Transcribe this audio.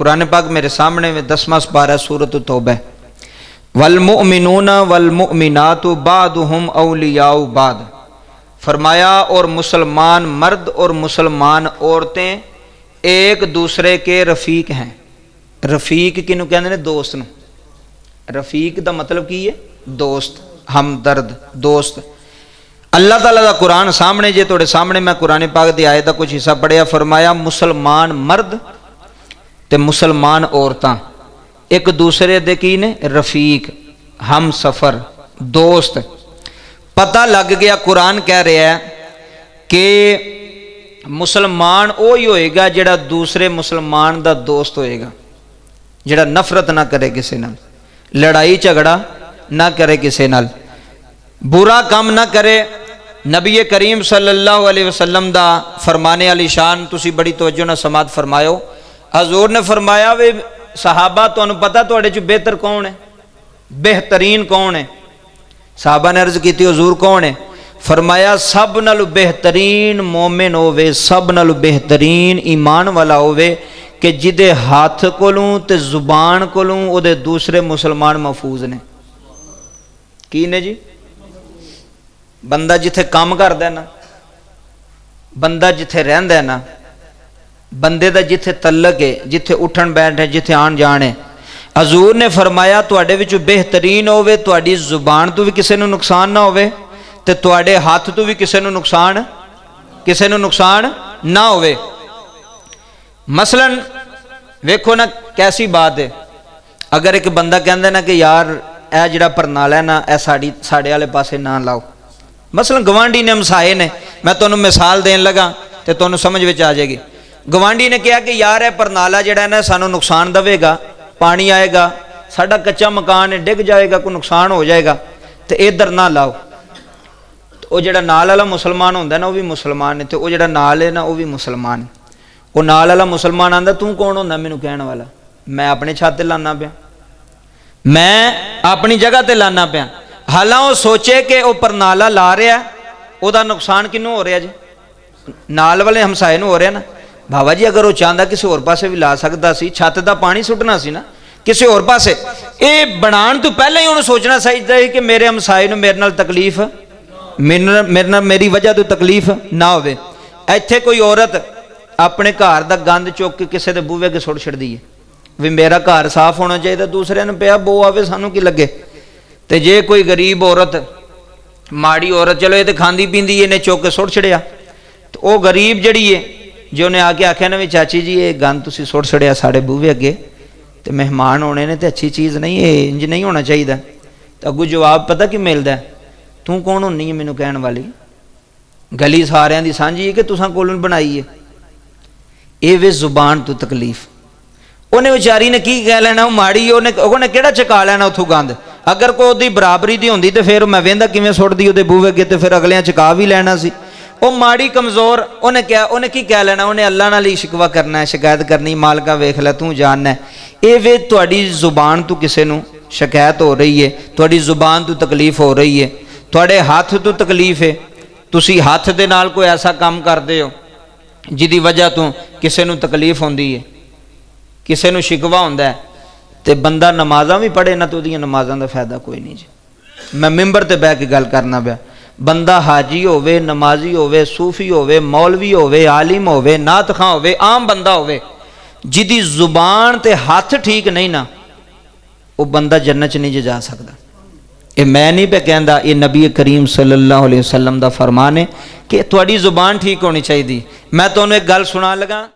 قرآن پاک میرے سامنے میں 10واں پارہ سورۃ توبہ، والمؤمنون والمؤمنات بعضهم اولیاء بعض، فرمایا اور مسلمان مرد اور مسلمان عورتیں ایک دوسرے کے رفیق ہیں۔ رفیق کنوں کہندے نے؟ دوست نو۔ رفیق دا مطلب کی ہے؟ دوست، ہمدرد، دوست۔ اللہ تعالیٰ دا قرآن سامنے جے توڑے سامنے میں قرآن پاک دی آیت دا کچھ حصہ پڑھیا، فرمایا مسلمان مرد تے مسلمان عورتاں ایک دوسرے دے کی نے؟ رفیق، ہم سفر، دوست۔ پتہ لگ گیا قرآن کہہ رہا ہے کہ مسلمان وہی ہوئے گا جڑا دوسرے مسلمان دا دوست ہوئے گا، جڑا نفرت نہ کرے کسی نال، لڑائی جھگڑا نہ کرے کسی نال، برا کام نہ کرے۔ نبی کریم صلی اللہ علیہ وسلم دا فرمانے علی شان تسی بڑی توجہ نہ سماعت فرمایو۔ حضور نے فرمایا وے صحابہ تانوں پتہ تواڈے چ بہتر کون ہے؟ بہترین کون ہے؟ صحابہ نے عرض کیتی حضور کون ہے؟ فرمایا سب نالو بہترین مومن ہووے، سب نالو بہترین ایمان والا ہووے کہ جدے ہاتھ کولوں تے زبان کولوں او دے دوسرے مسلمان محفوظ نے۔ کی نے جی؟ بندہ جتھے کام کردا ہے نا، بندہ جتھے رہندا ہے نا، بندے دا جتھے تعلق ہے، جتھے اٹھن بیٹھ ہے، جتھے آن جان ہے، حضور نے فرمایا تواڈے وچ بہترین ہووے تواڈی زبان تو بھی کسے نو نقصان نہ ہووے تے تواڈے ہاتھ تو بھی کسے نو نقصان نہ ہووے۔ مثلا ویکھو نا کیسی بات ہے، اگر ایک بندہ کہندا نا کہ یار اے جڑا پرنالا ہے نا اے ساڑے والے پاسے نہ لاؤ، مثلا گوانڈی نے ہمسائے نے، میں تانوں مثال دین لگا تے تانوں سمجھ وچ آ جائے گی۔ گوانڈی نے کہا کہ یار اے پرنالا جڑا ہے نا سانوں نقصان دے گا، پانی آئے گا، ساڈا کچا مکان ہے ڈگ جائے گا، کوئی نقصان ہو جائے گا، تے ادھر نہ لاؤ۔ وہ جڑا نال والا مسلمان ہوندا ہے نا وہ بھی مسلمان ہے، تے وہ جڑا نال ہے نا وہ بھی مسلمان ہے۔ وہ نال والا مسلمان آندا تو کون ہوندا مینوں کہن والا؟ میں اپنے چھت تے لانا پیا، میں اپنی جگہ تے لانا پیا، حالانکہ وہ سوچے کہ وہ پرنالا لا رہا ہے، وہ دا نقصان کنوں ہو رہا جی؟ نال والے ہمسائے نوں ہو رہا نا۔ بابا جی اگر وہ چاہتا کسی اور پاسے بھی لا سکتا سی، چھت دا پانی سٹنا سی نا کسی اور پاسے، اے بنان تو پہلے ہی انہوں سوچنا چاہیے ہے کہ میرے ہمسائے نوں میرے نال تکلیف، میری وجہ تو تکلیف نہ ہوئے۔ ایتھے کوئی عورت اپنے گھر دا گند چوک کے کسی دے بوے کے سٹ چھڑدی ہے، بھی میرا گھر صاف ہونا چاہیے، دوسرے نے پیا بو آوے سانوں کی لگے۔ تے جے کوئی غریب عورت، ماڑی عورت، چلو یہ تے کھاندی پیندی ہے، نے چوک کے سٹ چھڑیا، تو وہ غریب جڑی ہے جو نے آ کے آخیا نا بھی چاچی جی یہ گند تسی سٹ چھڑیا ساڑے بوے اگے، تے مہمان ہونے نے تے اچھی چیز نہیں ہے، انج نہیں ہونا چاہیے۔ تو اگو جواب پتہ کی ملدا ہے؟ تو کون ہونی ہے مینوں کہن والی؟ گلی ساریاں دی سانجھی ہے کہ تساں کولوں بنائی ہے؟ اے وے زبان تو تکلیف۔ انہیں بیچاری نے کی کہہ لینا، وہ ماڑی انہیں کیڑا چکا لینا اتھوں گند؟ اگر کوئی دی برابری دی ہوندی تے پھر میں ویندا کیویں سٹ دی اودے بوے اگے، تے پھر اگلیاں چکا بھی لینا سی۔ وہ ماڑی کمزور، انہیں کی کہہ لینا؟ انہیں اللہ نال ہی شکوہ کرنا ہے، شکایت کرنی، مالکا ویکھ لے تو جاننا ہے۔ اے وے تواڈی زبان تو کسے نو شکایت ہو رہی ہے، تواڈی زبان تو تکلیف ہو رہی ہے، تواڈے ہاتھ تو تکلیف ہے، تسی ہاتھ دے نال کوئی ایسا کام کردے ہو جدی وجہ تو کسے نو تکلیف ہوندی ہے، کسے نو شکوہ ہوندا ہے، تے بندہ نمازاں بھی پڑھے نہ تو اودیاں نمازاں دا فائدہ کوئی نہیں جی۔ میں ممبر تے بیٹھ کے گل کرنا پیا، بندہ حاجی ہووے، نمازی ہووے، صوفی ہووے، مولوی ہووے، عالم ہووے، نعت خواں ہووے، عام بندہ ہووے، جدی زبان تے ہاتھ ٹھیک نہیں نا وہ بندہ جنت چ نہیں جا سکتا۔ یہ میں نہیں پہ کہندا، یہ نبی کریم صلی اللہ علیہ وسلم دا فرمان ہے کہ تواڈی زبان ٹھیک ہونی چاہیے۔ میں تانوں ایک گل سنا لگا۔